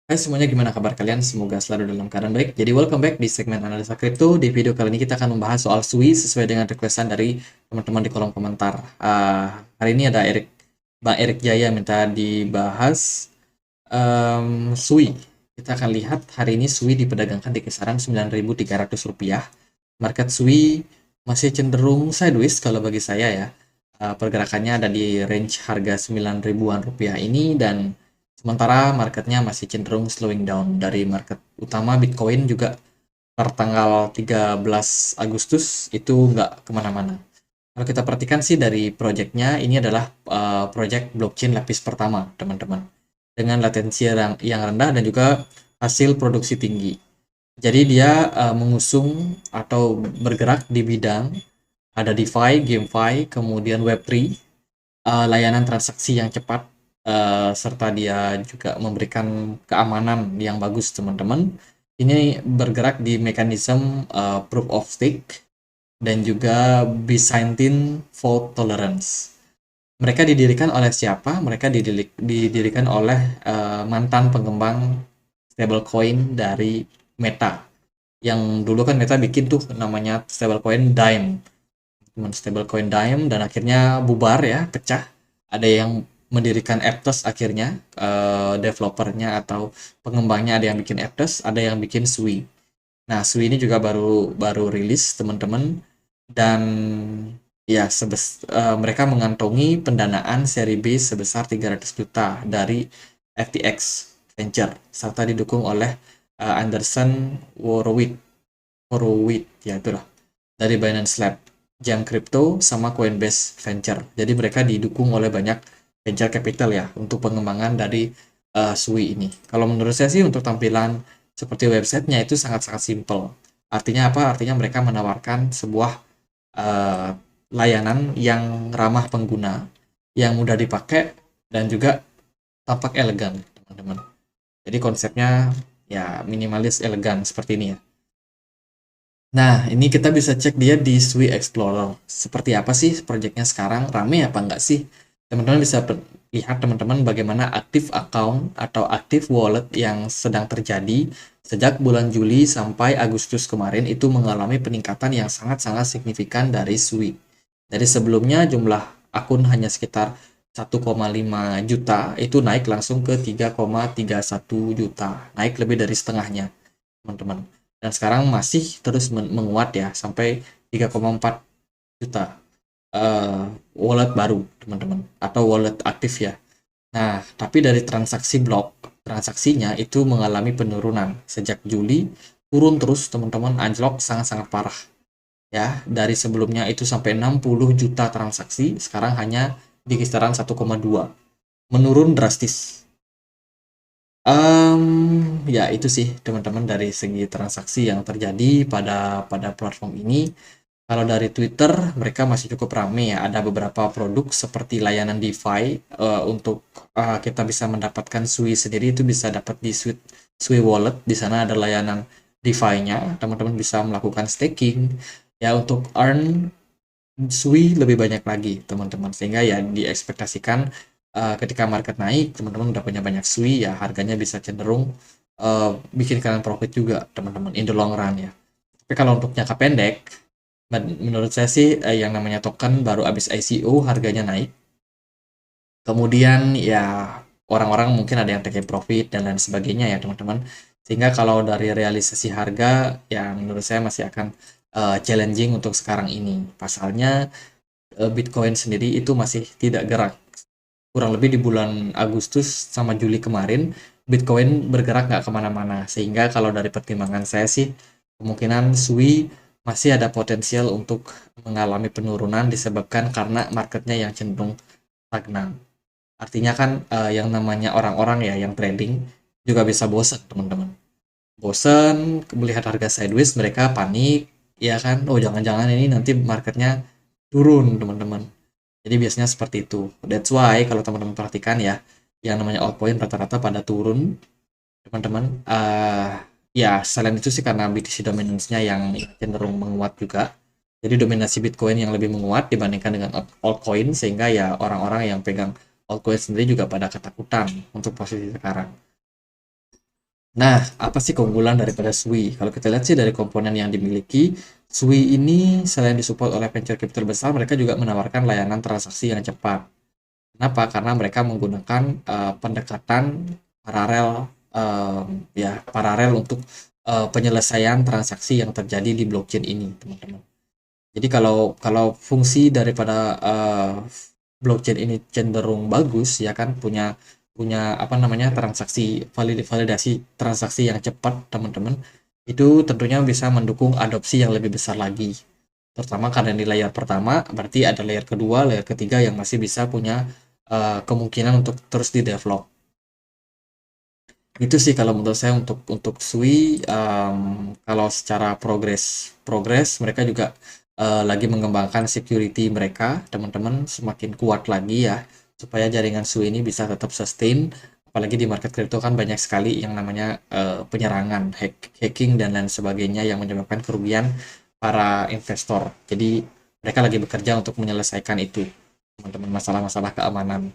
Hai semuanya, gimana kabar kalian? Semoga selalu dalam keadaan baik. Jadi welcome back di segmen analisa kripto. Di video kali ini kita akan membahas soal SUI sesuai dengan requestan dari teman-teman di kolom komentar. Hari ini ada Bang Erik Jaya minta dibahas SUI. Kita akan lihat hari ini SUI diperdagangkan di kisaran Rp9.300. Market SUI masih cenderung sideways kalau bagi saya ya. Pergerakannya ada di range harga 9 ribuan rupiah ini, dan sementara marketnya masih cenderung slowing down. Dari market utama Bitcoin juga per tanggal 13 Agustus itu nggak kemana-mana. Kalau kita perhatikan sih dari projectnya, ini adalah project blockchain lapis pertama, teman-teman. Dengan latensi yang rendah dan juga hasil produksi tinggi. Jadi dia mengusung atau bergerak di bidang ada DeFi, GameFi, kemudian Web3, layanan transaksi yang cepat, serta dia juga memberikan keamanan yang bagus, teman-teman. Ini bergerak di mekanisme proof of stake dan juga Byzantine fault tolerance. Mereka didirikan oleh siapa? Mereka didirikan oleh mantan pengembang stablecoin dari Meta. Yang dulu kan Meta bikin tuh namanya stablecoin Dime, teman stablecoin Dime, dan akhirnya bubar ya, pecah. Ada yang mendirikan Aptos akhirnya, developernya atau pengembangnya ada yang bikin Aptos, ada yang bikin Sui. Nah, Sui ini juga baru baru rilis, teman-teman, dan ya mereka mengantongi pendanaan seri B sebesar 300 juta dari FTX Venture serta didukung oleh Anderson Horowitz ya itulah, dari Binance Lab, Jam Crypto, sama Coinbase Venture. Jadi mereka didukung oleh banyak venture capital ya untuk pengembangan dari Sui ini. Kalau menurut saya sih untuk tampilan seperti websitenya itu sangat-sangat simple. Artinya apa? Artinya mereka menawarkan sebuah uh, layanan yang ramah pengguna, yang mudah dipakai, dan juga tampak elegan, teman-teman. Jadi konsepnya ya minimalis elegan seperti ini ya. Nah, ini kita bisa cek dia di Sui Explorer. Seperti apa sih proyeknya sekarang? Rame apa enggak sih? Teman-teman bisa lihat, teman-teman, bagaimana aktif account atau aktif wallet yang sedang terjadi sejak bulan Juli sampai Agustus kemarin itu mengalami peningkatan yang sangat-sangat signifikan dari Sui. Dari sebelumnya jumlah akun hanya sekitar 1,5 juta, itu naik langsung ke 3,31 juta. Naik lebih dari setengahnya, teman-teman. Dan sekarang masih terus menguat ya sampai 3,4 juta wallet baru, teman-teman, atau wallet aktif ya. Nah, tapi dari transaksi blok, transaksinya itu mengalami penurunan sejak Juli, turun terus, teman-teman, anjlok sangat-sangat parah ya. Dari sebelumnya itu sampai 60 juta transaksi, sekarang hanya di kisaran 1,2, menurun drastis. Ya itu sih, teman-teman, dari segi transaksi yang terjadi pada platform ini. Kalau dari Twitter, mereka masih cukup ramai ya. Ada beberapa produk seperti layanan DeFi, untuk kita bisa mendapatkan Sui sendiri itu bisa dapat di Sui Wallet. Di sana ada layanan DeFi-nya. Teman-teman bisa melakukan staking ya untuk earn Sui lebih banyak lagi, teman-teman. Sehingga ya diekspektasikan ketika market naik, teman-teman udah punya banyak Sui ya, harganya bisa cenderung bikin kalian profit juga, teman-teman, in the long run ya. Tapi kalau untuk jangka pendek, menurut saya sih yang namanya token baru habis ICO harganya naik. Kemudian ya orang-orang mungkin ada yang take profit dan lain sebagainya ya, teman-teman. Sehingga kalau dari realisasi harga ya menurut saya masih akan challenging untuk sekarang ini. Pasalnya Bitcoin sendiri itu masih tidak gerak. Kurang lebih di bulan Agustus sama Juli kemarin, Bitcoin bergerak nggak kemana-mana. Sehingga kalau dari pertimbangan saya sih, kemungkinan Sui masih ada potensial untuk mengalami penurunan disebabkan karena marketnya yang cenderung stagnan. Artinya kan yang namanya orang-orang ya yang trading juga bisa bosan, teman-teman. Bosan melihat harga sideways, mereka panik, ya kan? Oh, jangan-jangan ini nanti marketnya turun, teman-teman. Jadi biasanya seperti itu. That's why kalau teman-teman perhatikan ya, yang namanya altcoin rata-rata pada turun, teman-teman. Ya, selain itu sih karena BTC dominance-nya yang cenderung menguat juga. Jadi dominasi Bitcoin yang lebih menguat dibandingkan dengan altcoin, sehingga ya orang-orang yang pegang altcoin sendiri juga pada ketakutan untuk posisi sekarang. Nah, apa sih keunggulan daripada Sui? Kalau kita lihat sih dari komponen yang dimiliki, Sui ini selain disupport oleh venture capital besar, mereka juga menawarkan layanan transaksi yang cepat. Kenapa? Karena mereka menggunakan pendekatan paralel, ya paralel untuk penyelesaian transaksi yang terjadi di blockchain ini, teman-teman. Jadi kalau kalau fungsi daripada blockchain ini cenderung bagus, ya kan, punya punya apa namanya, transaksi validasi transaksi yang cepat, teman-teman. Itu tentunya bisa mendukung adopsi yang lebih besar lagi. Terutama karena di layer pertama, berarti ada layer kedua, layer ketiga yang masih bisa punya kemungkinan untuk terus di-develop. Itu sih kalau menurut saya untuk Sui. Kalau secara progres progres mereka juga lagi mengembangkan security mereka, teman-teman, semakin kuat lagi ya, supaya jaringan Sui ini bisa tetap sustain. Apalagi di market crypto kan banyak sekali yang namanya penyerangan, hacking dan lain sebagainya yang menyebabkan kerugian para investor. Jadi mereka lagi bekerja untuk menyelesaikan itu, teman-teman, masalah-masalah keamanan.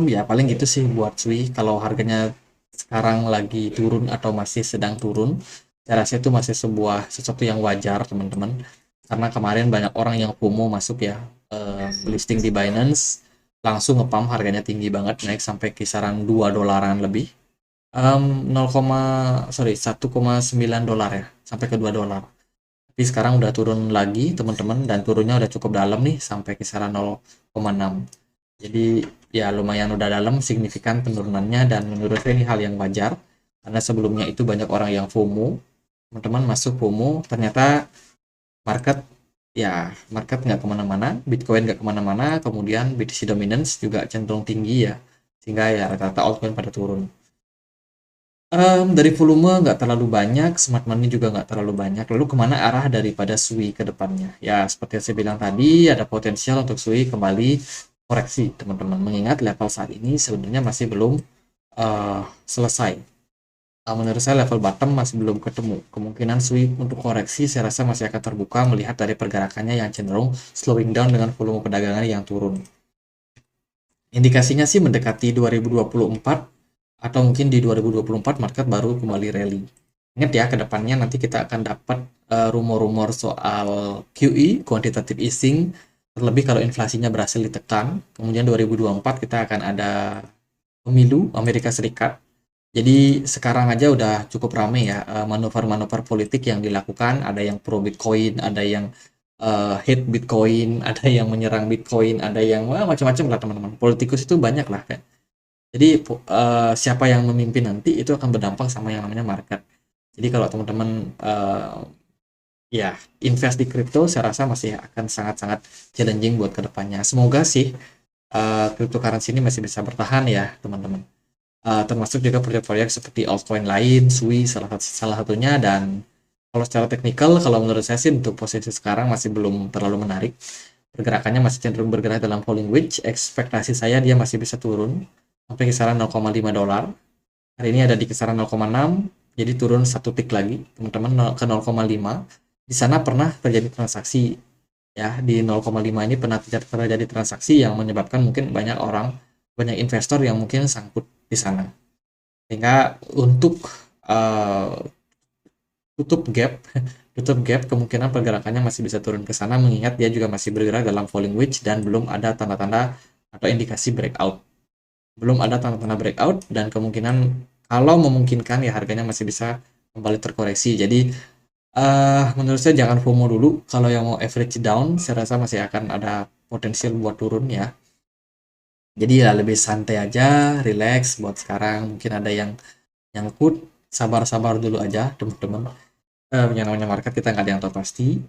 Ya paling gitu sih buat Sui. Kalau harganya sekarang lagi turun atau masih sedang turun, saya rasa itu masih sebuah sesuatu yang wajar, teman-teman. Karena kemarin banyak orang yang FOMO masuk ya, listing di Binance, langsung ngepump harganya tinggi banget, naik sampai kisaran 2 dolaran lebih. 0, sorry, 1,9 dolar ya, sampai ke 2 dolar. Tapi sekarang udah turun lagi, teman-teman, dan turunnya udah cukup dalam nih, sampai kisaran 0,6. Jadi ya lumayan udah dalam signifikan penurunannya, dan menurut saya ini hal yang wajar karena sebelumnya itu banyak orang yang FOMO, teman-teman, masuk FOMO, ternyata market, ya market nggak kemana-mana, Bitcoin nggak kemana-mana, kemudian BTC dominance juga cenderung tinggi ya, sehingga ya rata-rata altcoin pada turun. Dari volume nggak terlalu banyak, smart money juga nggak terlalu banyak. Lalu kemana arah daripada Sui ke depannya? Ya, seperti yang saya bilang tadi, ada potensial untuk Sui kembali koreksi, teman-teman. Mengingat level saat ini sebenarnya masih belum selesai. Menurut saya level bottom masih belum ketemu. Kemungkinan Sui untuk koreksi saya rasa masih akan terbuka melihat dari pergerakannya yang cenderung slowing down dengan volume perdagangan yang turun. Indikasinya sih mendekati 2024, atau mungkin di 2024 market baru kembali rally. Ingat ya, kedepannya nanti kita akan dapat rumor-rumor soal QE, quantitative easing, terlebih kalau inflasinya berhasil ditekan. Kemudian 2024 kita akan ada pemilu Amerika Serikat. Jadi sekarang aja udah cukup rame ya manuver-manuver politik yang dilakukan. Ada yang pro Bitcoin, ada yang hate Bitcoin, ada yang menyerang Bitcoin, ada yang wah, macam-macam lah, teman-teman. Politikus itu banyak lah kan. Jadi siapa yang memimpin nanti itu akan berdampak sama yang namanya market. Jadi kalau teman-teman ya invest di kripto, saya rasa masih akan sangat-sangat challenging buat kedepannya. Semoga sih cryptocurrency ini masih bisa bertahan ya, teman-teman. Termasuk juga proyek-proyek seperti altcoin lain, Sui salah satunya. Dan kalau secara teknikal, kalau menurut saya sih untuk posisi sekarang masih belum terlalu menarik. Pergerakannya masih cenderung bergerak dalam falling wedge. Ekspektasi saya dia masih bisa turun sampai kisaran 0,5 dolar. Hari ini ada di kisaran 0,6, jadi turun satu tik lagi, teman-teman, ke 0,5. Di sana pernah terjadi transaksi ya, di 0,5 ini pernah terjadi transaksi yang menyebabkan mungkin banyak orang, banyak investor yang mungkin sangkut di sana. Sehingga untuk uh, tutup gap, tutup gap, kemungkinan pergerakannya masih bisa turun ke sana, mengingat dia juga masih bergerak dalam falling wedge dan belum ada tanda-tanda atau indikasi breakout. Belum ada tanda-tanda breakout, dan kemungkinan kalau memungkinkan ya harganya masih bisa kembali terkoreksi. Jadi menurut saya jangan FOMO dulu. Kalau yang mau average down, saya rasa masih akan ada potensial buat turun ya. Jadi ya lebih santai aja, relax buat sekarang. Mungkin ada yang nyangkut, sabar-sabar dulu aja, teman-teman. Yang namanya market kita nggak ada yang tahu pasti.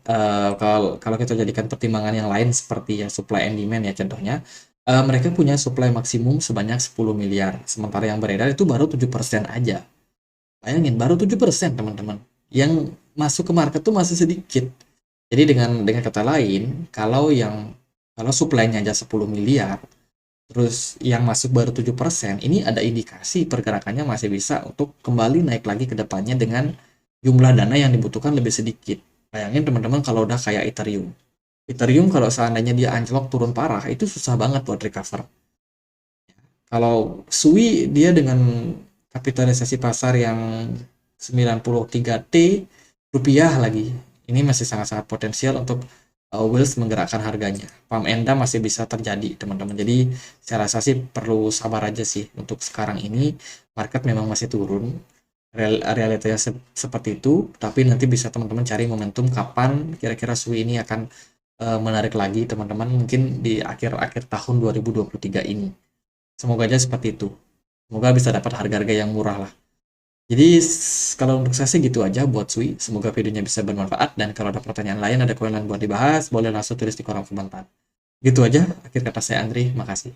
Kalau kalau kita jadikan pertimbangan yang lain seperti ya supply and demand ya, contohnya mereka punya supply maksimum sebanyak 10 miliar, sementara yang beredar itu baru 7% aja. Bayangin, baru 7%, teman-teman. Yang masuk ke market tuh masih sedikit. Jadi dengan kata lain, kalau supply-nya aja 10 miliar, terus yang masuk baru 7%, ini ada indikasi pergerakannya masih bisa untuk kembali naik lagi ke depannya dengan jumlah dana yang dibutuhkan lebih sedikit. Bayangin, teman-teman, kalau udah kayak Ethereum. Ethereum kalau seandainya dia anjlok turun parah, itu susah banget buat recover. Kalau Sui dia dengan kapitalisasi pasar yang 93 T rupiah lagi, ini masih sangat-sangat potensial untuk Wheels menggerakkan harganya. Pump and dump masih bisa terjadi, teman-teman. Jadi saya rasa sih perlu sabar aja sih untuk sekarang ini. Market memang masih turun, realitanya seperti itu, tapi nanti bisa teman-teman cari momentum kapan kira-kira Sui ini akan menarik lagi, teman-teman, mungkin di akhir-akhir tahun 2023 ini. Semoga aja seperti itu. Semoga bisa dapat harga-harga yang murah lah. Jadi kalau untuk saya sih gitu aja buat Sui. Semoga videonya bisa bermanfaat, dan kalau ada pertanyaan lain, ada koin lain buat dibahas, boleh langsung tulis di kolom komentar. Gitu aja, akhir kata saya Andri, makasih.